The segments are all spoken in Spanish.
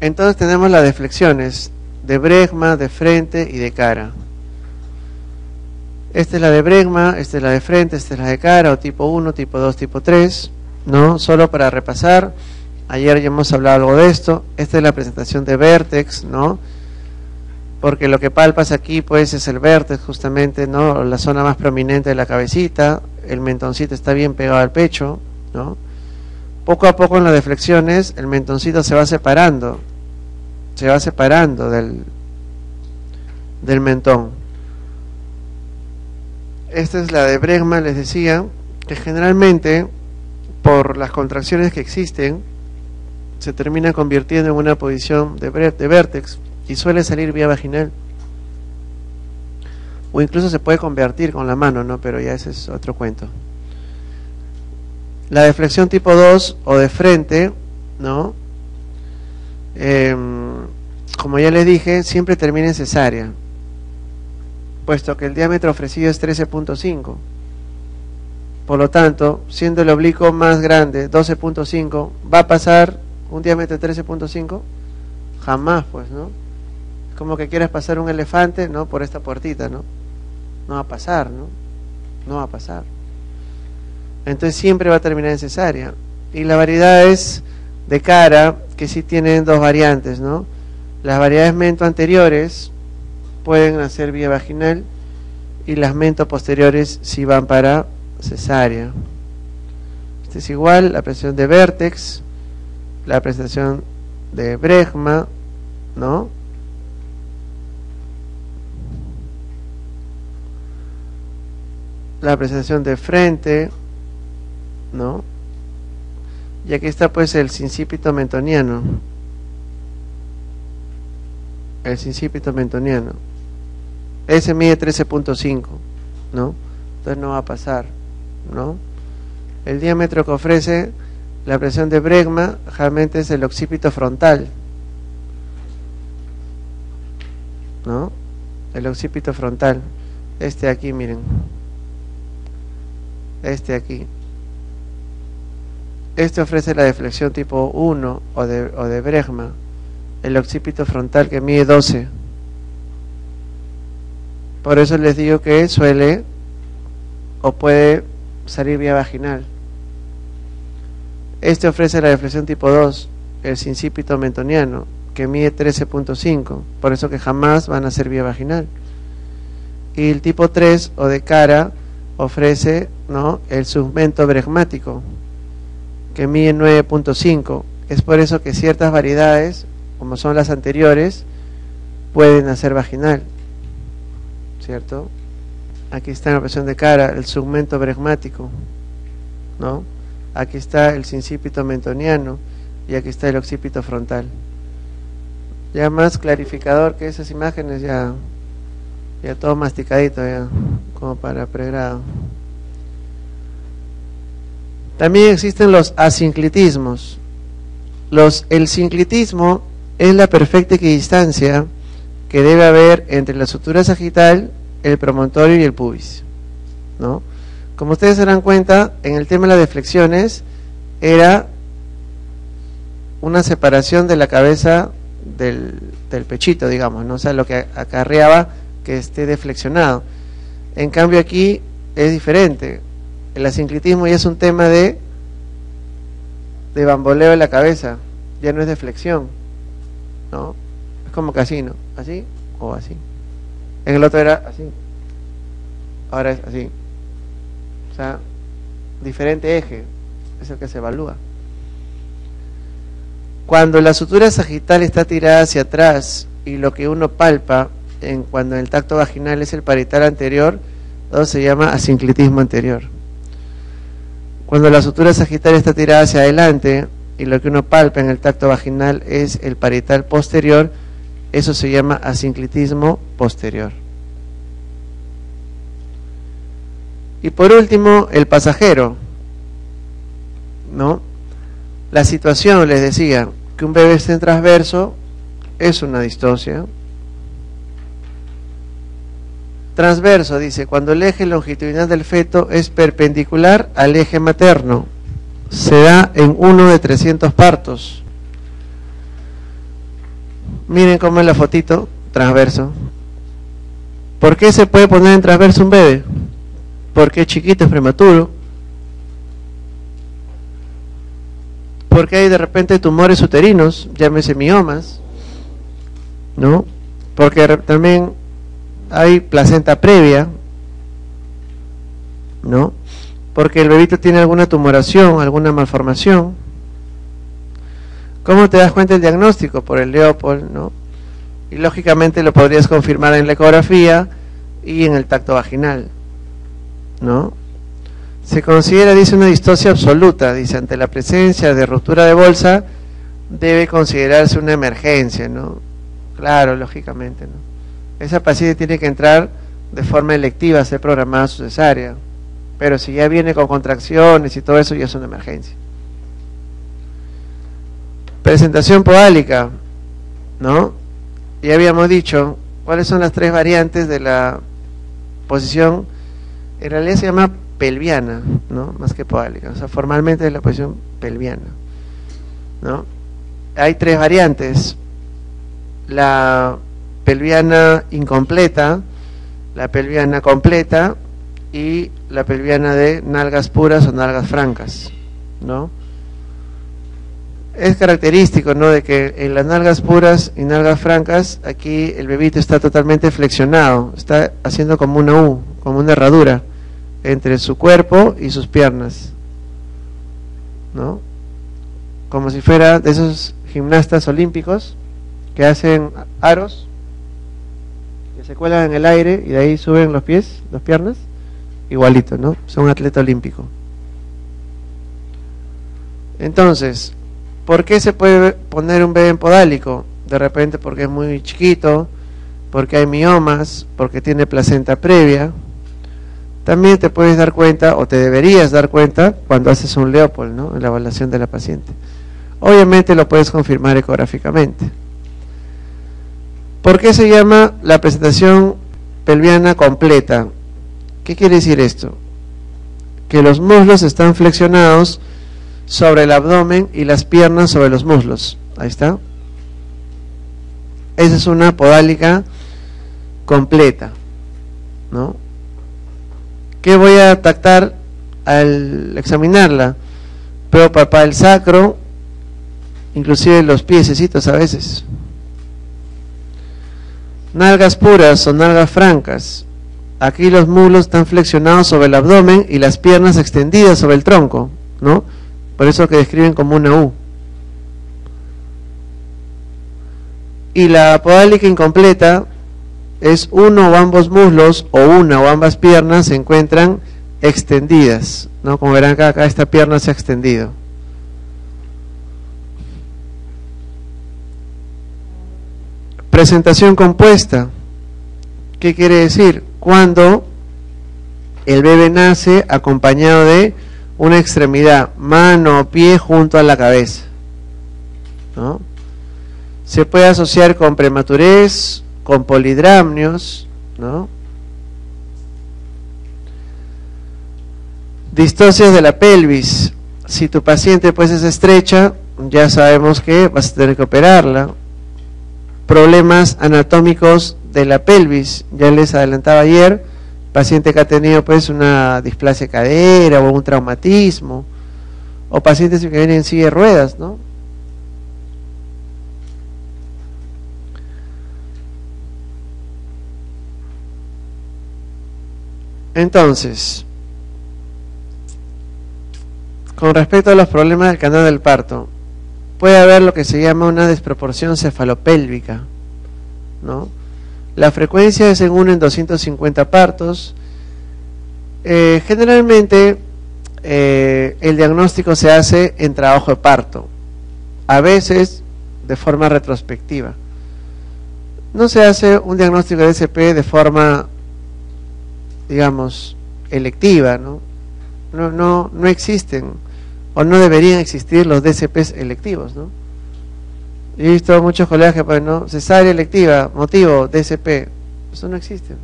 Entonces tenemos las deflexiones de bregma, de frente y de cara. Esta es la de bregma, esta es la de frente, esta es la de cara, o tipo 1, tipo 2, tipo 3, ¿no? Solo para repasar, ayer ya hemos hablado algo de esto. Esta es la presentación de vértex, ¿no? Porque lo que palpas aquí pues es el vértex justamente, ¿no? La zona más prominente de la cabecita, el mentoncito está bien pegado al pecho, ¿no? Poco a poco en las deflexiones el mentoncito se va separando del mentón. Esta es la de bregma, les decía, que generalmente por las contracciones que existen se termina convirtiendo en una posición de vértex y suele salir vía vaginal, o incluso se puede convertir con la mano, ¿no? Pero ya ese es otro cuento. La deflexión tipo 2 o de frente, ¿no? Como ya les dije, siempre termina en cesárea, puesto que el diámetro ofrecido es 13.5. Por lo tanto, siendo el oblicuo más grande, 12.5, ¿va a pasar un diámetro de 13.5? Jamás, pues, ¿no? Es como que quieras pasar un elefante, ¿no? Por esta puertita, ¿no? No va a pasar, ¿no? No va a pasar. Entonces siempre va a terminar en cesárea. Y las variedades de cara, que sí tienen dos variantes, ¿no? Las variedades mento anteriores pueden hacer vía vaginal y las mento posteriores sí van para cesárea. Este es igual, la presentación de vértex, la presentación de bregma, ¿no? La presentación de frente, ¿no? Y aquí está pues el sincípito mentoniano. El sincípito mentoniano. Ese mide 13.5, ¿no? Entonces no va a pasar, ¿no? El diámetro que ofrece la presión de bregma realmente es el occipito frontal, ¿no? El occipito frontal. Este aquí, miren. Este aquí. Este ofrece la deflexión tipo 1 o de bregma, el occipito frontal, que mide 12. Por eso les digo que suele o puede salir vía vaginal. Este ofrece la deflexión tipo 2, el sincípito mentoniano, que mide 13.5, por eso que jamás van a ser vía vaginal. Y el tipo 3 o de cara ofrece, ¿no?, el submento bregmático, que mide 9.5. Es por eso que ciertas variedades, como son las anteriores, pueden hacer vaginal, ¿cierto? Aquí está en la presión de cara el submento bregmático, ¿no? Aquí está el sincípito mentoniano y aquí está el occipito frontal. Ya más clarificador que esas imágenes, ya todo masticadito, ya como para pregrado. También existen los asinclitismos. El sinclitismo es la perfecta equidistancia que debe haber entre la sutura sagital, el promontorio y el pubis, ¿no? Como ustedes se dan cuenta, en el tema de las deflexiones era una separación de la cabeza del pechito, digamos, ¿no? O sea, lo que acarreaba que esté deflexionado. En cambio aquí es diferente. El asinclitismo ya es un tema de bamboleo de la cabeza, ya no es de flexión, ¿no? Es como que así, ¿no? Así o así. En el otro era así, ahora es así. O sea, diferente eje es el que se evalúa. Cuando la sutura sagital está tirada hacia atrás y lo que uno palpa cuando en el tacto vaginal es el parietal anterior, todo se llama asinclitismo anterior. Cuando la sutura sagital está tirada hacia adelante y lo que uno palpa en el tacto vaginal es el parietal posterior, eso se llama asinclitismo posterior. Y por último, el pasajero, ¿no? La situación, les decía, que un bebé esté en transverso es una distosia. Transverso, dice, cuando el eje longitudinal del feto es perpendicular al eje materno, se da en 1 de 300 partos. Miren cómo es la fotito, transverso. ¿Por qué se puede poner en transverso un bebé? Porque es chiquito, es prematuro. Porque hay de repente tumores uterinos, llámese miomas, ¿no? Porque también hay placenta previa, ¿no? Porque el bebito tiene alguna tumoración, alguna malformación. ¿Cómo te das cuenta del diagnóstico? Por el Leopold, ¿no? Y lógicamente lo podrías confirmar en la ecografía y en el tacto vaginal, ¿no? Se considera, dice, una distosia absoluta, dice, ante la presencia de ruptura de bolsa debe considerarse una emergencia, ¿no? Claro, lógicamente, ¿no? Esa paciente tiene que entrar de forma electiva a ser programada su cesárea, pero si ya viene con contracciones y todo eso, ya es una emergencia. Presentación podálica, ¿no? Ya habíamos dicho cuáles son las 3 variantes de la posición, en realidad se llama pelviana, ¿no? Más que podálica, o sea, formalmente es la posición pelviana, ¿no? Hay 3 variantes: la pelviana incompleta, la pelviana completa y la pelviana de nalgas puras o nalgas francas, ¿no? Es característico, ¿no?, de que en las nalgas puras y nalgas francas, aquí el bebito está totalmente flexionado, está haciendo como una U, como una herradura entre su cuerpo y sus piernas, ¿no? Como si fuera de esos gimnastas olímpicos que hacen aros, que se cuelgan en el aire y de ahí suben los pies, las piernas, igualito, ¿no? Son un atleta olímpico. Entonces, ¿por qué se puede poner un bebé en podálico? De repente porque es muy chiquito, porque hay miomas, porque tiene placenta previa. También te puedes dar cuenta, o te deberías dar cuenta, cuando haces un Leopold, ¿no?, en la evaluación de la paciente. Obviamente lo puedes confirmar ecográficamente. ¿Por qué se llama la presentación pelviana completa? ¿Qué quiere decir esto? Que los muslos están flexionados sobre el abdomen y las piernas sobre los muslos. Ahí está. Esa es una podálica completa, ¿no? ¿Qué voy a tactar al examinarla? Pero para el sacro, inclusive los piececitos a veces. Nalgas puras o nalgas francas. Aquí los muslos están flexionados sobre el abdomen y las piernas extendidas sobre el tronco, ¿no? Por eso que describen como una U. Y la podálica incompleta es uno o ambos muslos o una o ambas piernas se encuentran extendidas, ¿no? Como verán acá esta pierna se ha extendido. Presentación compuesta. ¿Qué quiere decir? Cuando el bebé nace acompañado de una extremidad, mano o pie junto a la cabeza, ¿no? Se puede asociar con prematurez, con polidramnios, ¿no? Distocias de la pelvis. Si tu paciente pues es estrecha, ya sabemos que vas a tener que operarla. Problemas anatómicos de la pelvis, ya les adelantaba ayer, paciente que ha tenido pues una displasia de cadera o un traumatismo, o pacientes que vienen en silla de ruedas, ¿no? Entonces, con respecto a los problemas del canal del parto, puede haber lo que se llama una desproporción cefalopélvica, ¿no? La frecuencia es en 1 en 250 partos. Generalmente el diagnóstico se hace en trabajo de parto, a veces de forma retrospectiva. No se hace un diagnóstico de DCP de forma, digamos, electiva, ¿no? No existen o no deberían existir los DCPs electivos, ¿no? He visto muchos colegas que ponen, ¿no?, cesárea electiva, motivo, DCP. Eso no existe,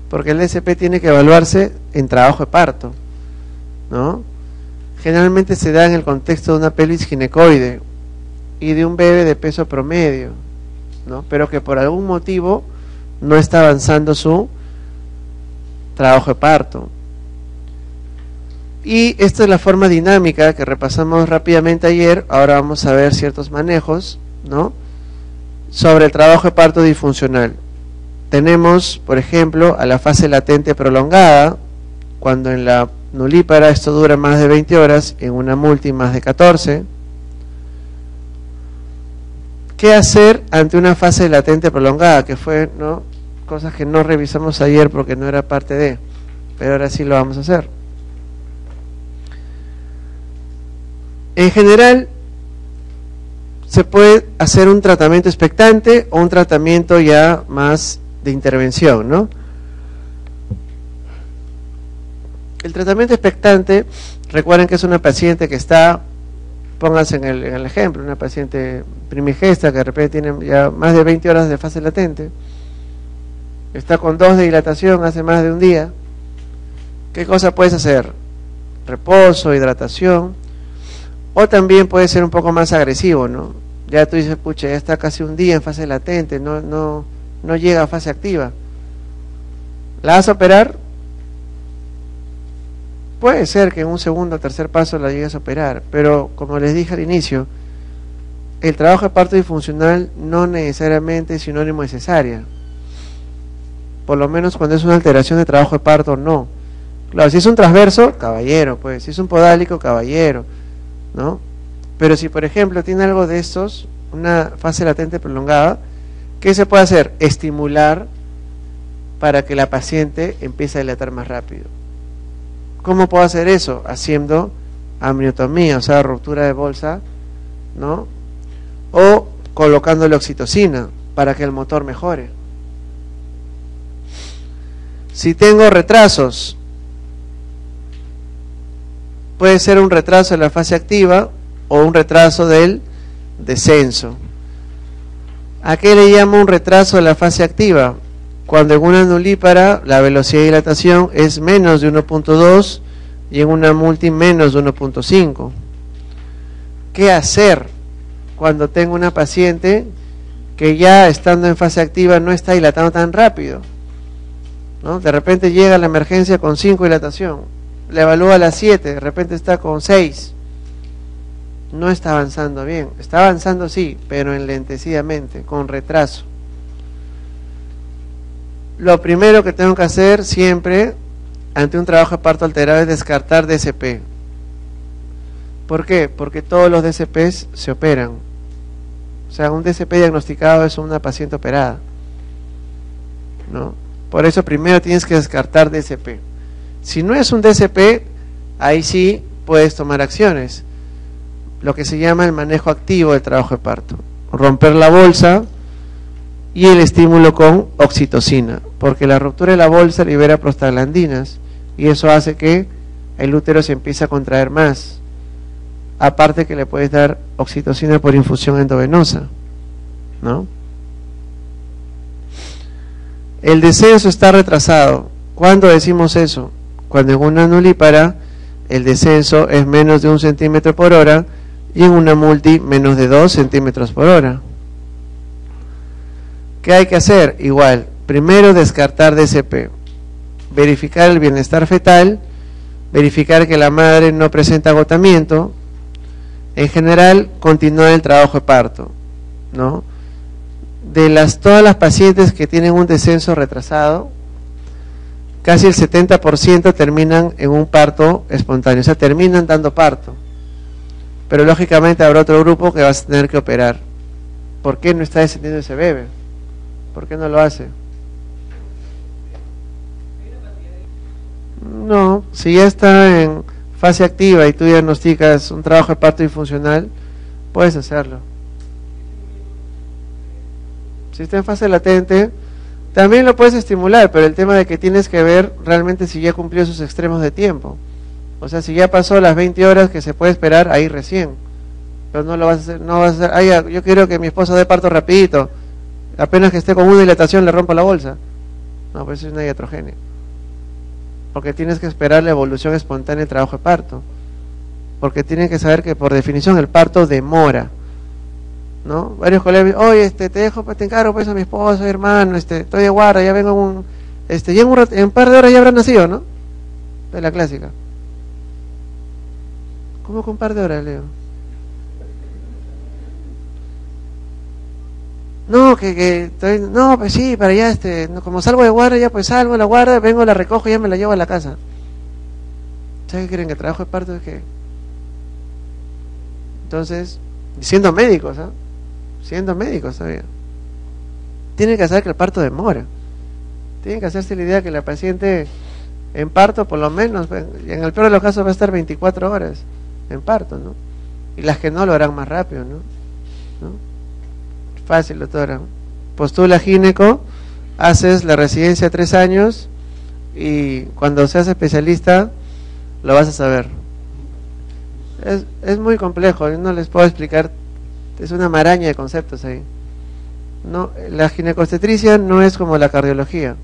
porque el DCP tiene que evaluarse en trabajo de parto, ¿no? Generalmente se da en el contexto de una pelvis ginecoide y de un bebé de peso promedio, ¿no? Pero que por algún motivo no está avanzando su trabajo de parto. Y esta es la forma dinámica que repasamos rápidamente ayer. Ahora vamos a ver ciertos manejos, ¿no?, sobre el trabajo de parto disfuncional. Tenemos, por ejemplo, a la fase latente prolongada, cuando en la nulípara esto dura más de 20 horas, en una multi más de 14. ¿Qué hacer ante una fase latente prolongada? Que fue, ¿no?, cosas que no revisamos ayer porque no era parte de, pero ahora sí lo vamos a hacer. En general, se puede hacer un tratamiento expectante o un tratamiento ya más de intervención, ¿no? El tratamiento expectante, recuerden que es una paciente que está, pónganse en el ejemplo, una paciente primigesta que de repente tiene ya más de 20 horas de fase latente, está con 2 de dilatación hace más de un día. ¿Qué cosa puedes hacer? Reposo, hidratación, o también puede ser un poco más agresivo, ¿no? Ya tú dices, pucha, ya está casi un día en fase latente, no llega a fase activa. ¿La vas a operar? Puede ser que en un segundo o tercer paso la llegues a operar, pero como les dije al inicio, el trabajo de parto disfuncional no necesariamente es sinónimo de cesárea. Por lo menos cuando es una alteración de trabajo de parto, no. Claro, si es un transverso, caballero, pues. Si es un podálico, caballero, ¿no? Pero si, por ejemplo, tiene algo de estos, una fase latente prolongada, ¿qué se puede hacer? Estimular para que la paciente empiece a dilatar más rápido. ¿Cómo puedo hacer eso? Haciendo amniotomía, o sea, ruptura de bolsa, ¿no? O colocándole oxitocina para que el motor mejore. Si tengo retrasos, puede ser un retraso de la fase activa o un retraso del descenso. ¿A qué le llamo un retraso de la fase activa? Cuando en una nulípara la velocidad de dilatación es menos de 1.2 y en una multi menos de 1.5. ¿Qué hacer cuando tengo una paciente que ya estando en fase activa no está dilatando tan rápido, ¿no? De repente llega a la emergencia con 5 dilatación, le evalúa a las 7, de repente está con 6, no está avanzando bien, está avanzando sí, pero enlentecidamente, con retraso. Lo primero que tengo que hacer siempre ante un trabajo de parto alterado es descartar DCP. ¿Por qué? Porque todos los DCPs se operan. O sea, un DCP diagnosticado es una paciente operada, ¿no? Por eso primero tienes que descartar DCP. Si no es un DCP, ahí sí puedes tomar acciones. Lo que se llama el manejo activo del trabajo de parto. Romper la bolsa y el estímulo con oxitocina, porque la ruptura de la bolsa libera prostaglandinas y eso hace que el útero se empiece a contraer más. Aparte que le puedes dar oxitocina por infusión endovenosa, ¿no? El descenso está retrasado. ¿Cuándo decimos eso? Cuando en una nulípara el descenso es menos de 1 centímetro por hora y en una multi menos de 2 centímetros por hora. ¿Qué hay que hacer? Igual, primero descartar DCP, verificar el bienestar fetal, verificar que la madre no presenta agotamiento, en general continuar el trabajo de parto, ¿no? De todas las pacientes que tienen un descenso retrasado, casi el 70% terminan en un parto espontáneo, o sea, terminan dando parto. Pero lógicamente habrá otro grupo que vas a tener que operar. ¿Por qué no está descendiendo ese bebé? ¿Por qué no lo hace? No, si ya está en fase activa y tú diagnosticas un trabajo de parto disfuncional, puedes hacerlo. Si está en fase latente, también lo puedes estimular, pero el tema de que tienes que ver realmente si ya cumplió sus extremos de tiempo. O sea, si ya pasó las 20 horas que se puede esperar, ahí recién. Pero no lo vas a hacer, no vas a hacer, ay, yo quiero que mi esposa dé parto rapidito, apenas que esté con una dilatación le rompo la bolsa. No, pues eso es una iatrogenia. Porque tienes que esperar la evolución espontánea del trabajo de parto. Porque tienen que saber que por definición el parto demora. ¿no? Varios colegas, oye, te dejo, pues te encargo pues a mi esposo, hermano, estoy de guarda, ya vengo ya en un par de horas ya habrá nacido, ¿no? De la clásica. ¿Cómo con un par de horas, Leo? No, no, pues sí, para allá, no, como salgo de guarda, ya pues salgo de la guarda, vengo, la recojo y ya me la llevo a la casa. ¿Sabes qué creen? Que el trabajo de parto es que... Entonces, siendo médicos, ¿ah? Siendo médicos todavía. Tienen que saber que el parto demora. Tienen que hacerse la idea que la paciente en parto, por lo menos, en el peor de los casos va a estar 24 horas en parto, ¿no? Y las que no lo harán más rápido, ¿no? Fácil, doctora. Postula gineco, haces la residencia 3 años y cuando seas especialista lo vas a saber. Es muy complejo, yo no les puedo explicar, es una maraña de conceptos ahí. No, la ginecobstetricia no es como la cardiología.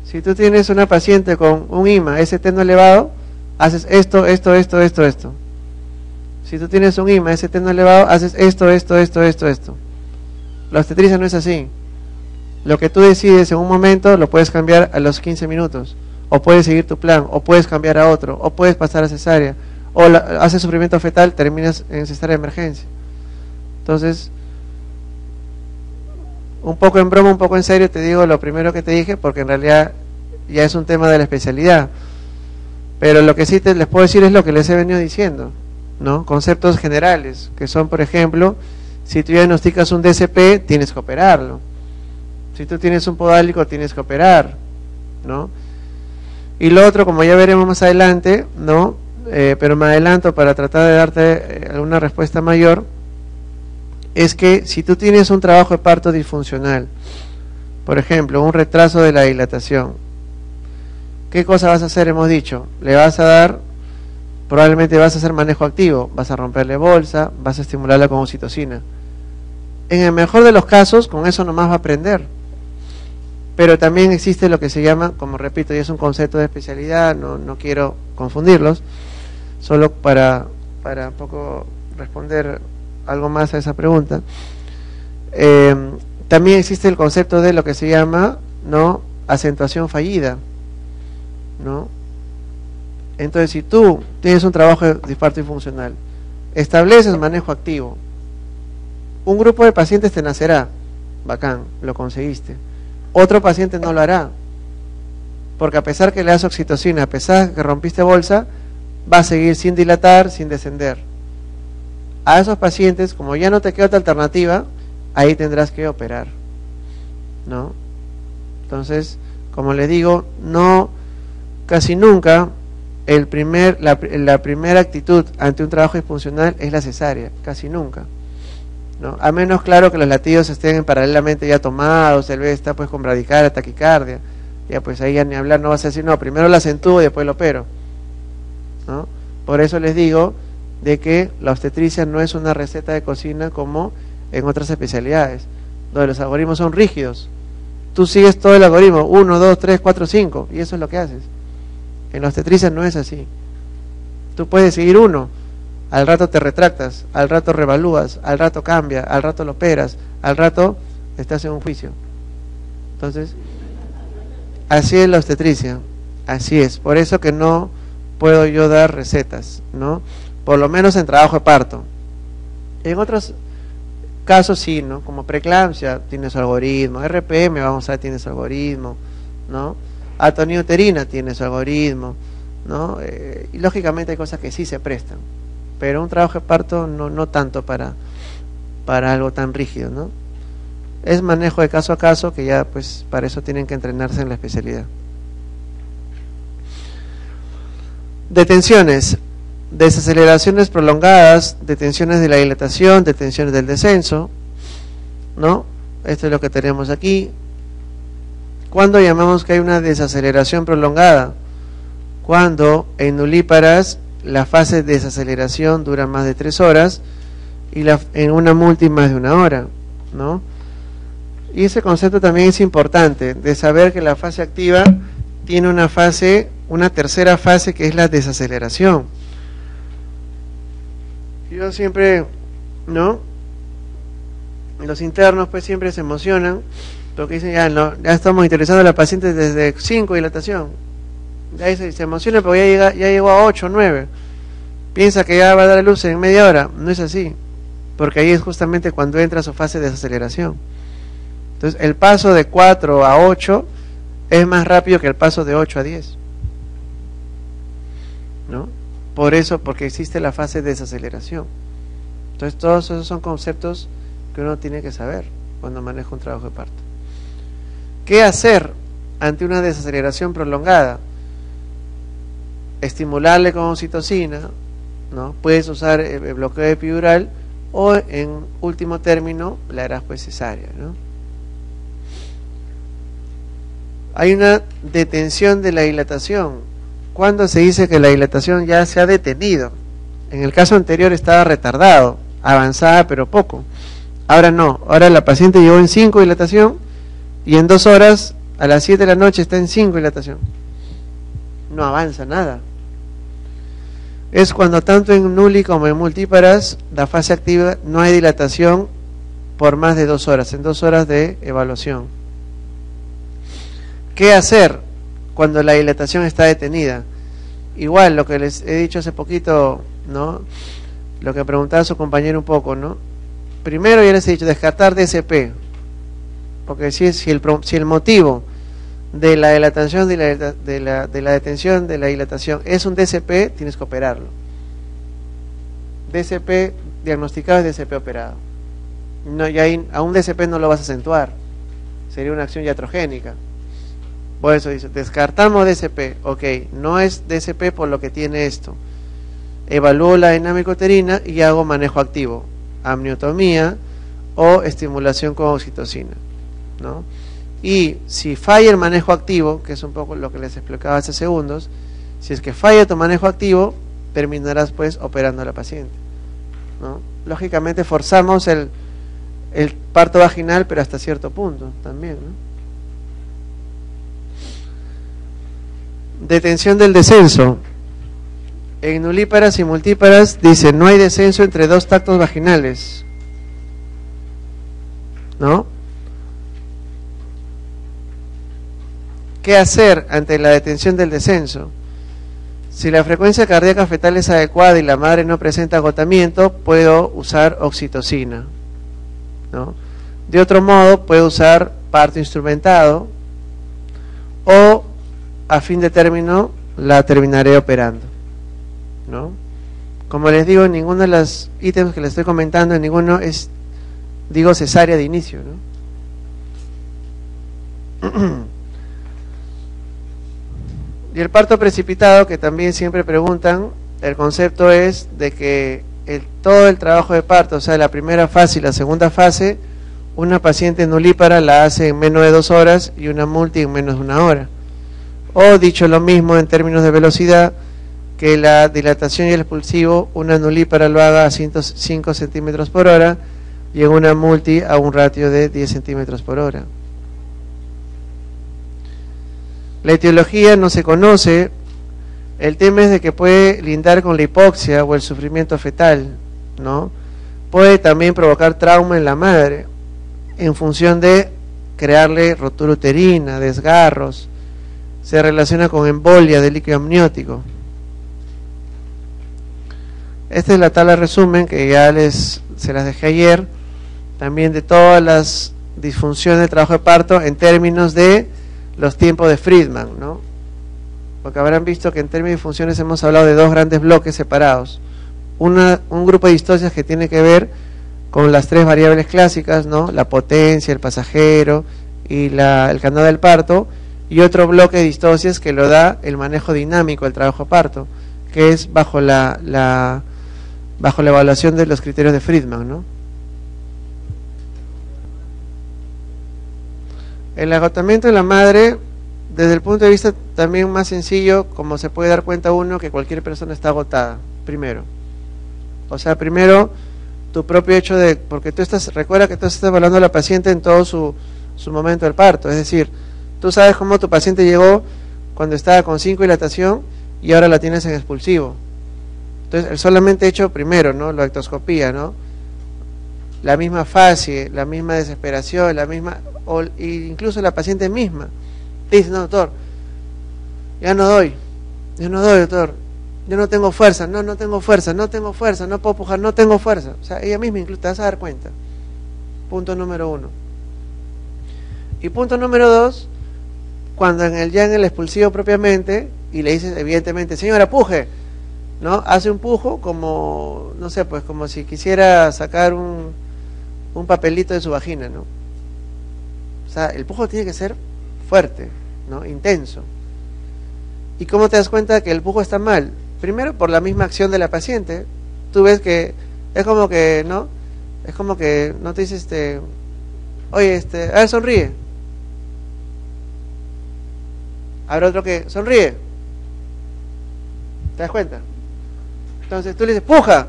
Si tú tienes una paciente con un IMA, ST no elevado, haces esto. Si tú tienes un IMA, ST no elevado, haces esto. La obstetricia no es así. Lo que tú decides en un momento lo puedes cambiar a los 15 minutos, o puedes seguir tu plan, o puedes cambiar a otro, o puedes pasar a cesárea, o haces sufrimiento fetal, terminas en cesárea de emergencia. Entonces, un poco en broma, un poco en serio, te digo lo primero que te dije, porque en realidad ya es un tema de la especialidad. Pero lo que sí les puedo decir es lo que les he venido diciendo, ¿no? Conceptos generales, que son, por ejemplo, si tú diagnosticas un DCP, tienes que operarlo. Si tú tienes un podálico, tienes que operar, ¿no? Y lo otro, como ya veremos más adelante, ¿no? Pero me adelanto para tratar de darte alguna respuesta mayor, es que si tú tienes un trabajo de parto disfuncional, por ejemplo, un retraso de la dilatación, ¿qué cosa vas a hacer? Hemos dicho, le vas a dar, probablemente vas a hacer manejo activo, vas a romperle bolsa, vas a estimularla con oxitocina. En el mejor de los casos, con eso nomás va a aprender. Pero también existe lo que se llama, como repito, y es un concepto de especialidad, no quiero confundirlos, solo para un poco responder algo más a esa pregunta. También existe el concepto de lo que se llama, ¿no?, acentuación fallida, ¿no? Entonces, si tú tienes un trabajo de parto disfuncional, estableces manejo activo, un grupo de pacientes te nacerá, bacán, lo conseguiste. Otro paciente no lo hará, porque a pesar que le das oxitocina, a pesar que rompiste bolsa, va a seguir sin dilatar, sin descender. A esos pacientes, como ya no te queda otra alternativa, ahí tendrás que operar, ¿no? Entonces, como les digo, casi nunca la primera actitud ante un trabajo disfuncional es la cesárea, casi nunca, ¿no? A menos, claro, que los latidos estén paralelamente ya tomados, el bebé está pues con bradicardia, taquicardia, ya pues ahí ya ni hablar, no vas a decir, no, primero la acentúo y después lo opero, ¿no? Por eso les digo de que la obstetricia no es una receta de cocina como en otras especialidades, donde los algoritmos son rígidos. Tú sigues todo el algoritmo, 1, 2, 3, 4, 5, y eso es lo que haces. En la obstetricia no es así. Tú puedes seguir uno, al rato te retractas, al rato revalúas, al rato cambia, al rato lo operas, al rato estás en un juicio. Entonces, así es la obstetricia, así es. Por eso que no puedo yo dar recetas, ¿no? Por lo menos en trabajo de parto. En otros casos sí, ¿no? Como preeclampsia tiene su algoritmo, RPM, vamos a ver, tiene su algoritmo, ¿no? Atonía uterina tiene su algoritmo, ¿no? Y lógicamente hay cosas que sí se prestan, pero un trabajo de parto no tanto para algo tan rígido, ¿no? Es manejo de caso a caso, que ya pues para eso tienen que entrenarse en la especialidad. Detenciones, desaceleraciones prolongadas, detenciones de la dilatación, detenciones del descenso, ¿no? Esto es lo que tenemos aquí. ¿Cuándo llamamos que hay una desaceleración prolongada? Cuando en nulíparas la fase de desaceleración dura más de 3 horas y en una multi más de 1 hora, ¿no? Y ese concepto también es importante, de saber que la fase activa tiene una tercera fase, que es la desaceleración. Yo siempre, ¿no?, Los internos pues siempre se emocionan porque dicen ya no, ya estamos interesando a la paciente desde 5 dilatación. De ahí se emociona porque ya llegó a 8 o 9. Piensa que ya va a dar a luz en media hora. No es así, porque ahí es justamente cuando entra su fase de desaceleración. Entonces el paso de 4 a 8 es más rápido que el paso de 8 a 10, ¿no? Por eso, porque existe la fase de desaceleración. Entonces todos esos son conceptos que uno tiene que saber cuando maneja un trabajo de parto. ¿Qué hacer ante una desaceleración prolongada? Estimularle con oxitocina, ¿no? Puedes usar el bloqueo epidural o en último término la harás pues cesárea, ¿no? Hay una detención de la dilatación. ¿Cuándo se dice que la dilatación ya se ha detenido? En el caso anterior estaba retardado, avanzada pero poco. Ahora no, ahora la paciente llegó en 5 dilatación y en 2 horas a las 7 de la noche está en 5 dilatación. No avanza nada. Es cuando tanto en nulli como en multíparas, la fase activa no hay dilatación por más de 2 horas, en 2 horas de evaluación. ¿Qué hacer cuando la dilatación está detenida? Igual, lo que les he dicho hace poquito, ¿no? Lo que preguntaba su compañero un poco, ¿no? Primero ya les he dicho, descartar DSP, porque si el motivo de la dilatación de la detención de la dilatación es un DSP, tienes que operarlo. DSP diagnosticado es DSP operado. No, y ahí, a un DSP no lo vas a acentuar, sería una acción iatrogénica. Por eso dice, descartamos DSP, ok, no es DSP por lo que tiene esto. Evalúo la dinámica uterina y hago manejo activo, amniotomía o estimulación con oxitocina, ¿no? Y si falla el manejo activo, que es un poco lo que les explicaba hace segundos, si es que falla tu manejo activo, terminarás pues operando a la paciente, ¿no? Lógicamente forzamos el parto vaginal, pero hasta cierto punto también, ¿no? Detención del descenso. En nulíparas y multíparas dice no hay descenso entre 2 tactos vaginales, ¿no? ¿Qué hacer ante la detención del descenso? Si la frecuencia cardíaca fetal es adecuada y la madre no presenta agotamiento, puedo usar oxitocina, ¿no? De otro modo, puedo usar parto instrumentado o a fin de término la terminaré operando, ¿no? Como les digo, en ninguno de los ítems que les estoy comentando, en ninguno es, digo, cesárea de inicio, ¿no? Y el parto precipitado, que también siempre preguntan, el concepto es de que todo el trabajo de parto, o sea, la primera fase y la segunda fase, una paciente nulípara la hace en menos de 2 horas y una multi en menos de 1 hora. O dicho lo mismo en términos de velocidad, que la dilatación y el expulsivo, una nulípara lo haga a 105 centímetros por hora y en una multi a un ratio de 10 centímetros por hora. La etiología no se conoce. El tema es de que puede lindar con la hipoxia o el sufrimiento fetal, ¿no? Puede también provocar trauma en la madre en función de crearle rotura uterina, desgarros. Se relaciona con embolia de líquido amniótico. Esta es la tabla resumen que ya se las dejé ayer, también de todas las disfunciones del trabajo de parto en términos de los tiempos de Friedman, ¿no? Porque habrán visto que en términos de funciones hemos hablado de 2 grandes bloques separados. Un grupo de distocias que tiene que ver con las 3 variables clásicas, ¿no? La potencia, el pasajero y el canal del parto, y otro bloque de distocias que lo da el manejo dinámico del trabajo de parto, que es bajo la evaluación de los criterios de Friedman, ¿no? El agotamiento de la madre, desde el punto de vista también más sencillo, como se puede dar cuenta uno que cualquier persona está agotada, primero. O sea, primero, tu propio hecho de, porque recuerda que tú estás evaluando a la paciente en todo su momento del parto, es decir, tú sabes cómo tu paciente llegó cuando estaba con 5 dilatación y ahora la tienes en expulsivo. Entonces, el solamente hecho primero, ¿no? La ectoscopía, ¿no? la misma fase, la misma desesperación, la misma, incluso la paciente misma dice, no, doctor, ya no doy, doctor, yo no tengo fuerza, no tengo fuerza, no puedo pujar, no tengo fuerza. O sea, ella misma incluso te vas a dar cuenta. Punto número 1. Y punto número 2, cuando ya en el expulsivo propiamente, y le dices evidentemente, señora, puje, ¿no? Hace un pujo como, no sé, pues como si quisiera sacar un papelito de su vagina, ¿no? O sea, el pujo tiene que ser fuerte, ¿no? Intenso. ¿Y cómo te das cuenta que el pujo está mal? Primero, por la misma acción de la paciente. Tú ves que es como que, ¿no? Es como que no te dice, oye, a ver, sonríe. Habrá otro que sonríe. ¿Te das cuenta? Entonces tú le dices, puja.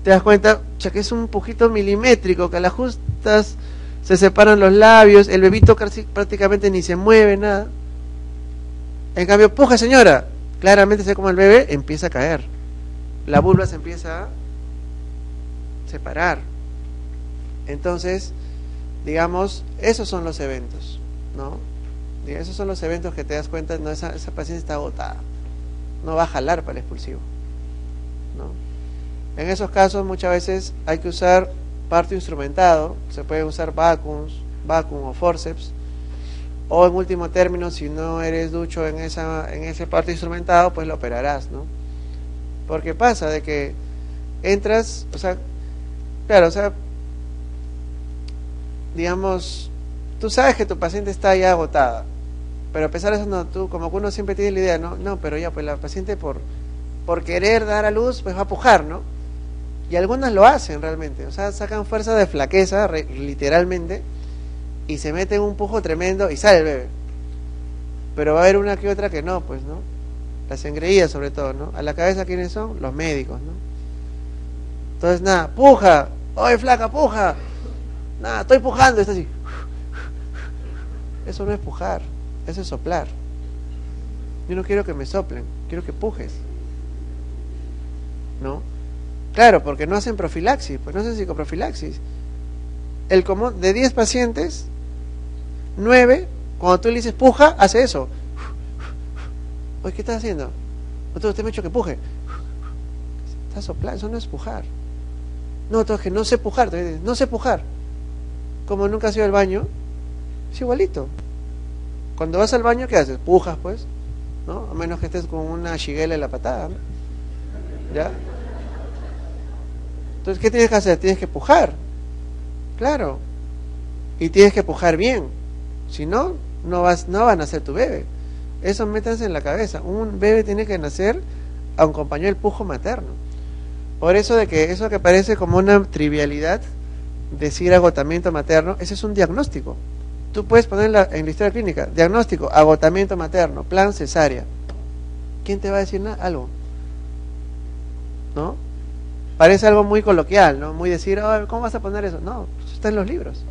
Te das cuenta, que es un pujito milimétrico, que al ajustas, se separan los labios, el bebito prácticamente ni se mueve, nada. En cambio, puja, señora. Claramente se ve como el bebé empieza a caer. La vulva se empieza a separar. Entonces, digamos, esos son los eventos, ¿no? Esos son los eventos que te das cuenta, no, esa paciente está agotada, no va a jalar para el expulsivo, ¿no? En esos casos muchas veces hay que usar parto instrumentado, se puede usar vacuum o forceps, o en último término, si no eres ducho en ese parto instrumentado, pues lo operarás, ¿no? Porque pasa de que entras, o sea, claro, o sea, digamos, tú sabes que tu paciente está ya agotada, pero a pesar de eso, no, tú, como que uno siempre tiene la idea, no, pero ya, pues la paciente por querer dar a luz, pues va a pujar, ¿no? Y algunas lo hacen realmente, o sea, sacan fuerza de flaqueza, literalmente, y se meten un pujo tremendo y sale el bebé. Pero va a haber una que otra que no, pues, ¿no? Las engreídas sobre todo, ¿no? A la cabeza, ¿quiénes son? Los médicos, ¿no? Entonces, nada, puja, oye flaca, puja, nada, estoy pujando, está así. Eso no es pujar, eso es soplar. Yo no quiero que me soplen, quiero que pujes, ¿no? Claro, porque no hacen profilaxis, pues no hacen psicoprofilaxis. El común de 10 pacientes, 9, cuando tú le dices puja, hace eso. Oye, ¿qué estás haciendo? Usted me ha dicho que puje. Está soplando, eso no es pujar. No, todo es que no sé pujar, no sé pujar. Como nunca has ido al baño, es igualito. Cuando vas al baño, ¿qué haces? Pujas, pues, ¿no? A menos que estés con una shigela en la patada, ¿no? ¿Ya? Entonces, ¿qué tienes que hacer? Tienes que pujar. Claro. Y tienes que pujar bien. Si no, no va a nacer tu bebé. Eso métanse en la cabeza. Un bebé tiene que nacer acompañado del pujo materno. Por eso de que eso que parece como una trivialidad, decir agotamiento materno, ese es un diagnóstico. Tú puedes poner en la historia clínica, diagnóstico, agotamiento materno, plan cesárea. ¿Quién te va a decir nada? Algo, ¿no? Parece algo muy coloquial, ¿no? Muy decir, oh, ¿cómo vas a poner eso? No, eso está en los libros.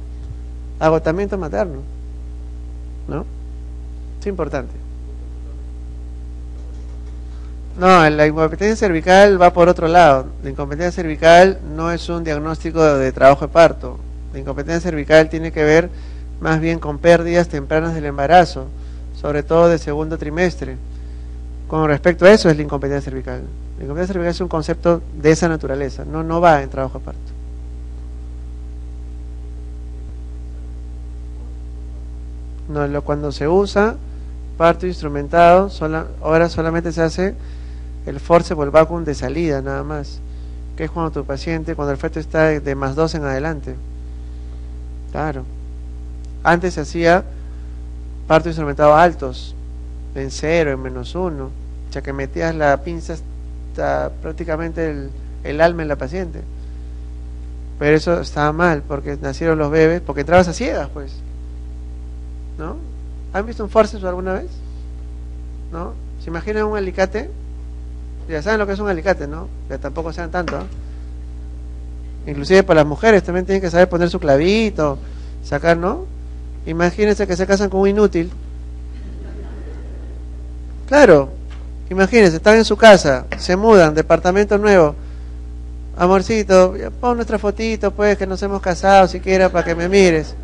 Agotamiento materno, ¿no? Es importante. No, la incompetencia cervical va por otro lado. La incompetencia cervical no es un diagnóstico de trabajo de parto. La incompetencia cervical tiene que ver más bien con pérdidas tempranas del embarazo, sobre todo de segundo trimestre. Con respecto a eso es la incompetencia cervical. La incompetencia cervical es un concepto de esa naturaleza, no va en trabajo de parto. No, cuando se usa parto instrumentado, ahora solamente se hace el forceps o el vacuum de salida nada más, que es cuando tu paciente, cuando el feto está de +2 en adelante. Claro. Antes se hacía parto instrumentado altos, en 0, en -1, ya que metías la pinza hasta prácticamente el alma en la paciente. Pero eso estaba mal, porque nacieron los bebés, porque entrabas a ciegas, pues, ¿no? ¿Han visto un forceps alguna vez? ¿No? ¿Se imaginan un alicate? Ya saben lo que es un alicate, ¿no? Que tampoco sean tanto, ¿no? Inclusive para las mujeres también tienen que saber poner su clavito, sacar, ¿no? Imagínense que se casan con un inútil. Claro, imagínense, están en su casa, se mudan, departamento nuevo, amorcito, ya pon nuestra fotito, pues, que nos hemos casado, siquiera para que me mires,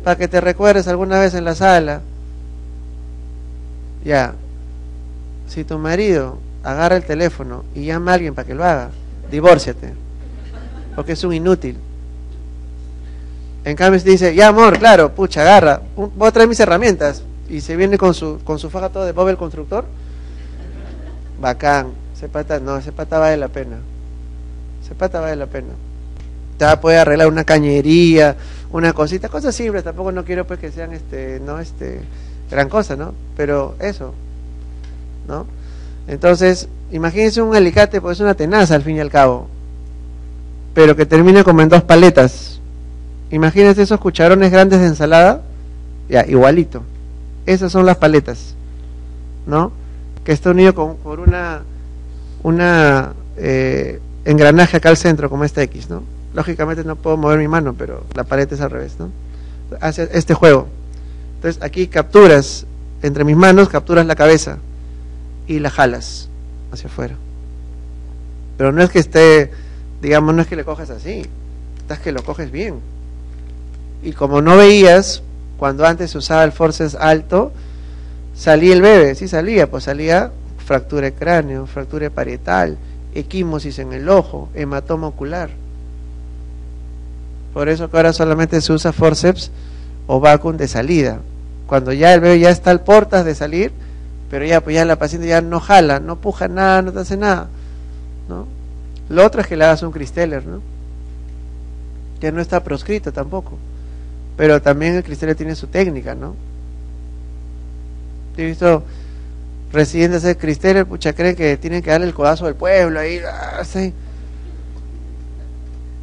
para que te recuerdes alguna vez en la sala. Ya, si tu marido agarra el teléfono y llama a alguien para que lo haga, divórciate, porque es un inútil. En cambio, si dice, ya amor, claro, pucha, agarra, voy a traer mis herramientas, y se viene con su faja todo de Bob el Constructor, bacán, ese pata vale la pena, ese pata vale la pena. Ya puede arreglar una cañería, una cosita, cosas simples, tampoco no quiero pues que sean gran cosa, ¿no? Pero eso, ¿no? Entonces, imagínense un alicate, pues es una tenaza al fin y al cabo, pero que termine como en 2 paletas. Imagínense esos cucharones grandes de ensalada, ya, igualito. Esas son las paletas, ¿no? Que está unido por una engranaje acá al centro, como esta X, ¿no? Lógicamente no puedo mover mi mano, pero la paleta es al revés, ¿no? Hace este juego. Entonces aquí capturas, entre mis manos, capturas la cabeza y la jalas hacia afuera. Pero no es que esté, digamos, no es que le coges así, es que lo coges bien. Y como no veías, cuando antes se usaba el forceps alto, salía el bebé, sí salía, pues salía fractura de cráneo, fractura parietal, equimosis en el ojo, hematoma ocular. Por eso que ahora solamente se usa forceps o vacuum de salida. Cuando ya el bebé ya está al portas de salir, pero ya pues ya la paciente ya no jala, no puja nada, no te hace nada, ¿no? Lo otro es que le hagas un Christeller, ¿no? Que no está proscrito tampoco. Pero también el Christeller tiene su técnica, ¿no? He visto residentes de Christeller, pucha, creen que tienen que darle el codazo al pueblo ahí, así.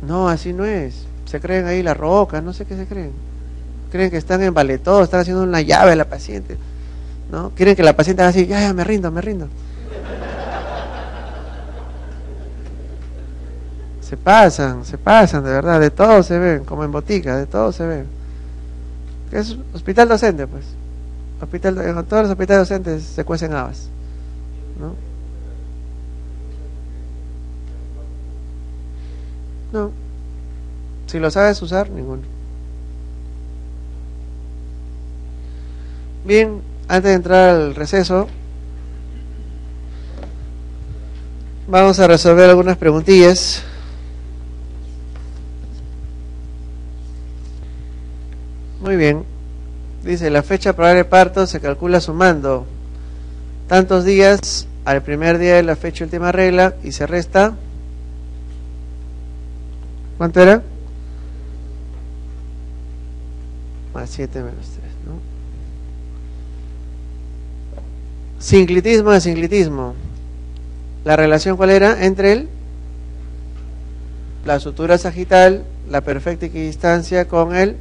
No, así no es. Se creen ahí la roca, no sé qué se creen. Creen que están en valetó, están haciendo una llave a la paciente, ¿no? Quieren que la paciente haga así, ya, me rindo. Se pasan, de verdad, de todo se ven, como en botica, de todo se ve. Es hospital docente, pues. En todos los hospitales docentes se cuecen habas, ¿no? No. Si lo sabes usar, ninguno. Bien, antes de entrar al receso, vamos a resolver algunas preguntillas. Muy bien. Dice, la fecha probable de parto se calcula sumando tantos días al primer día de la fecha última regla y se resta. ¿Cuánto era? Más 7 menos 3, ¿no? Sinclitismo de sinclitismo. ¿La relación cuál era? Entre la sutura sagital, la perfecta equidistancia con el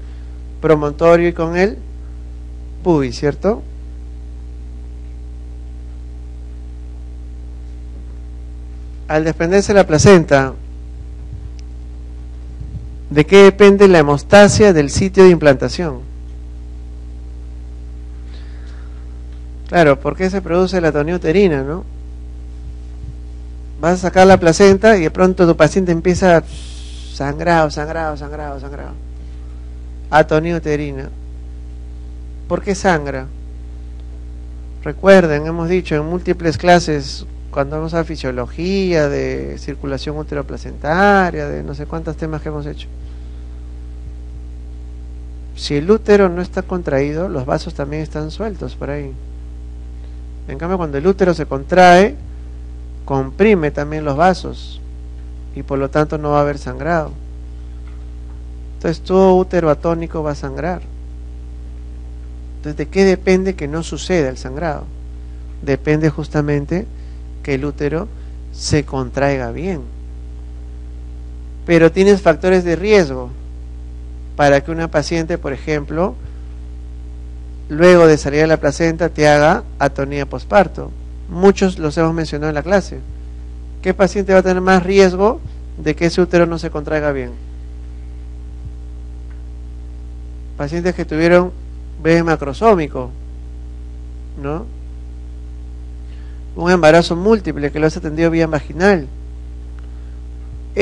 promontorio y con el pubis, ¿cierto? Al desprenderse la placenta, ¿de qué depende la hemostasia del sitio de implantación? Claro, ¿por qué se produce la atonía uterina, no? Vas a sacar la placenta y de pronto tu paciente empieza sangrado. Atonía uterina. ¿Por qué sangra? Recuerden, hemos dicho en múltiples clases, cuando vamos a fisiología, de circulación uteroplacentaria, de no sé cuántos temas que hemos hecho. Si el útero no está contraído, los vasos también están sueltos por ahí. En cambio, cuando el útero se contrae, comprime también los vasos y por lo tanto no va a haber sangrado. Entonces todo útero atónico va a sangrar. Entonces, ¿de qué depende que no suceda el sangrado? Depende justamente que el útero se contraiga bien. Pero tienes factores de riesgo para que una paciente, por ejemplo, luego de salir de la placenta te haga atonía posparto. Muchos los hemos mencionado en la clase. ¿Qué paciente va a tener más riesgo de que ese útero no se contraiga bien? Pacientes que tuvieron bebé macrosómico, ¿no? Un embarazo múltiple que lo has atendido vía vaginal,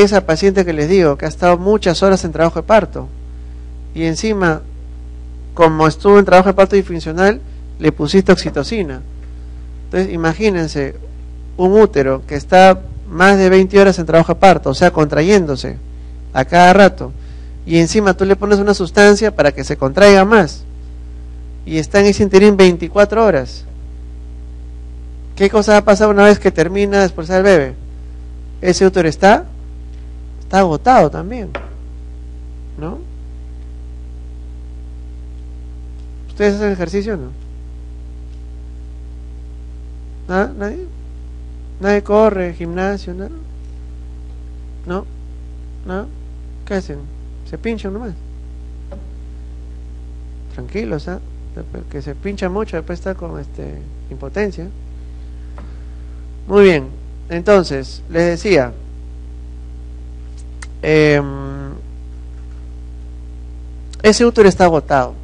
esa paciente que les digo, que ha estado muchas horas en trabajo de parto, y encima, como estuvo en trabajo de parto disfuncional, le pusiste oxitocina. Entonces, imagínense, un útero que está más de 20 horas en trabajo de parto, o sea, contrayéndose a cada rato, y encima tú le pones una sustancia para que se contraiga más, y está en ese interín 24 horas. ¿Qué cosa va a pasar una vez que termina de expulsar el bebé? Ese útero está agotado también, ¿no? ¿Ustedes hacen ejercicio o no? ¿Nada? ¿Nadie? ¿Nadie corre, gimnasio, nada? ¿No? ¿No? ¿Qué hacen? ¿Se pinchan nomás? Tranquilos, ¿ah? Que se pincha mucho, después está con impotencia. Muy bien, entonces, les decía, ese útero está agotado.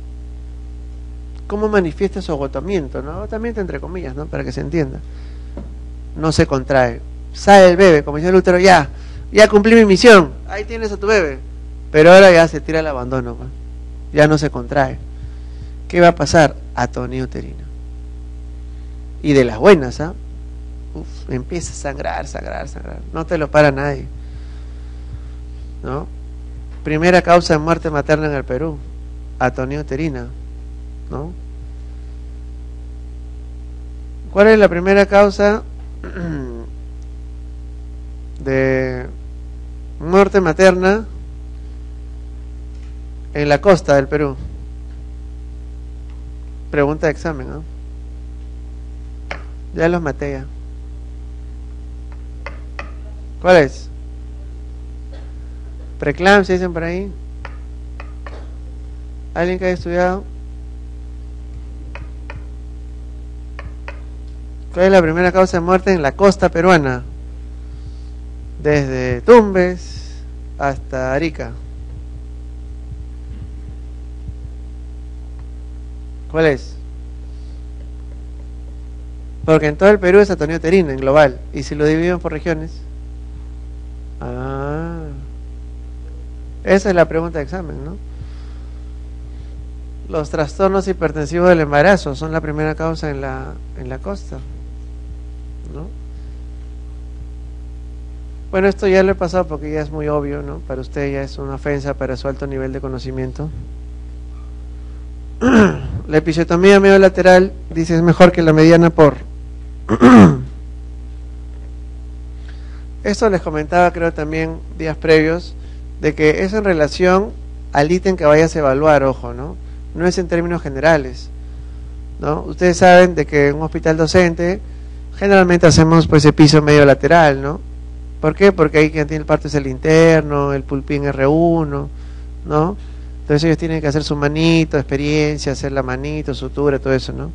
¿Cómo manifiesta su agotamiento? ¿No? Agotamiento entre comillas, ¿no? Para que se entienda. No se contrae. Sale el bebé, como dice el útero, ya cumplí mi misión, ahí tienes a tu bebé. Pero ahora ya se tira el abandono, pues. Ya no se contrae. ¿Qué va a pasar? Atonía uterina. Y de las buenas, ¿ah? Empieza a sangrar. No te lo para nadie, ¿no? Primera causa de muerte materna en el Perú, atonía uterina, ¿no? ¿Cuál es la primera causa de muerte materna en la costa del Perú? Pregunta de examen, ¿no? Ya los maté ya. ¿Cuál es? Preeclampsia, dicen por ahí. ¿Alguien que haya estudiado? ¿Cuál es la primera causa de muerte en la costa peruana? Desde Tumbes hasta Arica. ¿Cuál es? Porque en todo el Perú es atonía uterina, en global. ¿Y si lo dividimos por regiones? Esa es la pregunta de examen, ¿no? Los trastornos hipertensivos del embarazo son la primera causa en la costa, ¿no? Bueno, esto ya lo he pasado porque ya es muy obvio, ¿no? Para usted ya es una ofensa para su alto nivel de conocimiento. La episiotomía mediolateral, dice, es mejor que la mediana por... Esto les comentaba, creo, también días previos, de que es en relación al ítem que vayas a evaluar, ojo, ¿no? No es en términos generales, ¿no? Ustedes saben de que en un hospital docente generalmente hacemos pues episo medio lateral, ¿no? ¿Por qué? Porque ahí quien tiene el parto es el interno, el pulpín R1, ¿no? Entonces ellos tienen que hacer su manito, experiencia, hacer la manito, sutura, todo eso, ¿no?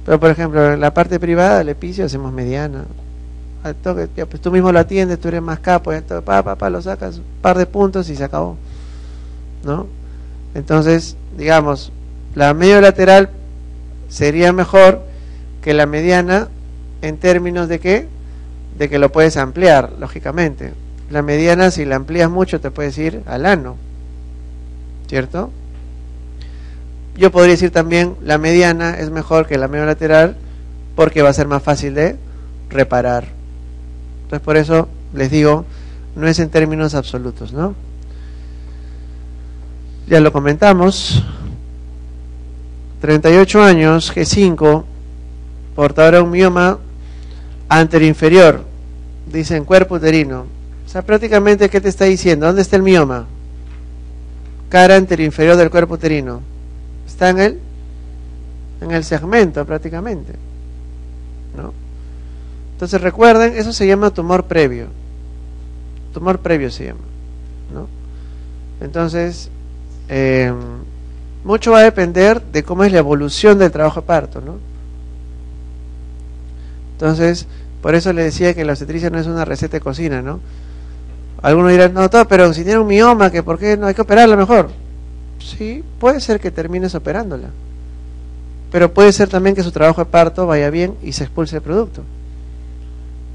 Pero por ejemplo, en la parte privada, el epicio hacemos mediana. Al toque, ya, pues tú mismo lo atiendes, tú eres más capo, ya todo, lo sacas, un par de puntos y se acabó, ¿no? Entonces, digamos, la medio lateral sería mejor que la mediana en términos de ¿qué? De que lo puedes ampliar, lógicamente. La mediana, si la amplías mucho, te puedes ir al ano, ¿cierto? Yo podría decir también, la mediana es mejor que la medio lateral porque va a ser más fácil de reparar. Entonces, por eso les digo, no es en términos absolutos, ¿no? Ya lo comentamos. 38 años, G5, portadora de un mioma anteroinferior, dicen cuerpo uterino. O sea, prácticamente, ¿qué te está diciendo? ¿Dónde está el mioma? Cara anteroinferior del cuerpo uterino. Está en el segmento, prácticamente, ¿no? Entonces recuerden, eso se llama tumor previo. Tumor previo se llama, ¿no? Entonces, mucho va a depender de cómo es la evolución del trabajo de parto, ¿no? Entonces, por eso le decía que la obstetricia no es una receta de cocina, ¿no? Algunos dirán, no, todo, pero si tiene un mioma, que ¿por qué no hay que operarla mejor? Sí, puede ser que termines operándola, pero puede ser también que su trabajo de parto vaya bien y se expulse el producto.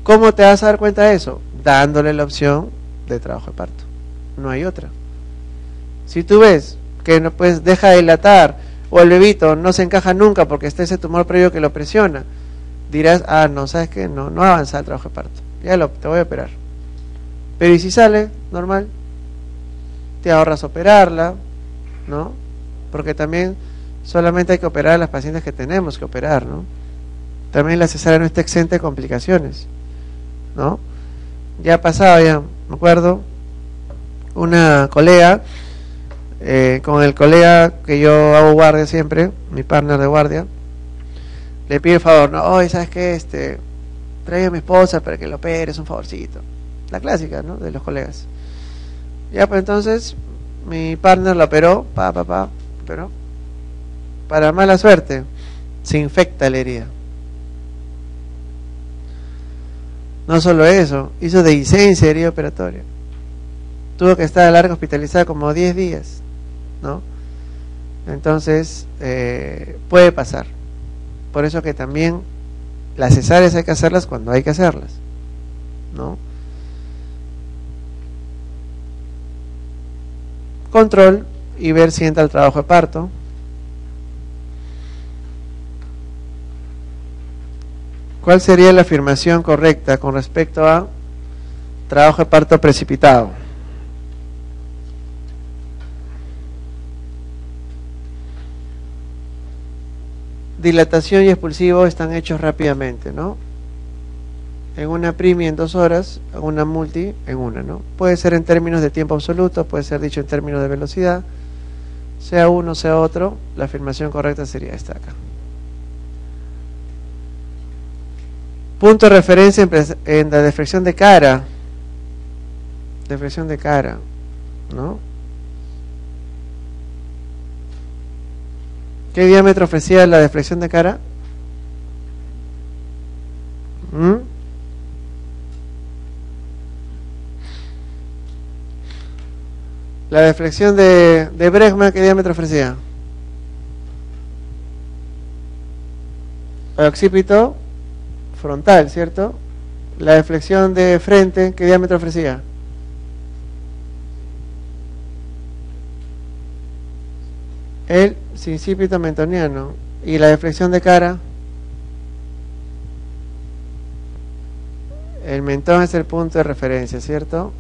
¿Cómo te vas a dar cuenta de eso? Dándole la opción de trabajo de parto. No hay otra. Si tú ves que no, pues deja de dilatar o el bebito no se encaja nunca porque está ese tumor previo que lo presiona, dirás, ah, no, ¿sabes qué? No avanza el trabajo de parto. Te voy a operar. Pero ¿y si sale normal? Te ahorras operarla, ¿no? Porque también solamente hay que operar a las pacientes que tenemos que operar, ¿no? También la cesárea no está exenta de complicaciones, ¿no? Ya ha pasado, ya me acuerdo, una colega, con el colega que yo hago guardia siempre, mi partner de guardia, le pide el favor, no, oye, ¿sabes qué? Trae a mi esposa para que lo opere, es un favorcito. La clásica, ¿no? De los colegas. Ya, pues entonces, mi partner lo operó, pero para mala suerte, se infecta la herida. No solo eso, hizo dehiscencia de herida operatoria. Tuvo que estar a larga hospitalizada como 10 días, ¿no? Entonces, puede pasar. Por eso que también las cesáreas hay que hacerlas cuando hay que hacerlas, ¿no? Control y ver si entra el trabajo de parto. ¿Cuál sería la afirmación correcta con respecto a trabajo de parto precipitado? Dilatación y expulsivo están hechos rápidamente, ¿no? En una primi en 2 horas, en una multi en una, ¿no? Puede ser en términos de tiempo absoluto, puede ser dicho en términos de velocidad, sea uno, sea otro, la afirmación correcta sería esta acá. Punto de referencia en la deflexión de cara. Deflexión de cara, ¿no? ¿Qué diámetro ofrecía la deflexión de cara? La deflexión de Bregman, ¿qué diámetro ofrecía? El occipito frontal, ¿cierto? La deflexión de frente, ¿qué diámetro ofrecía? El sincipito mentoniano. Y la deflexión de cara, el mentón es el punto de referencia, ¿cierto?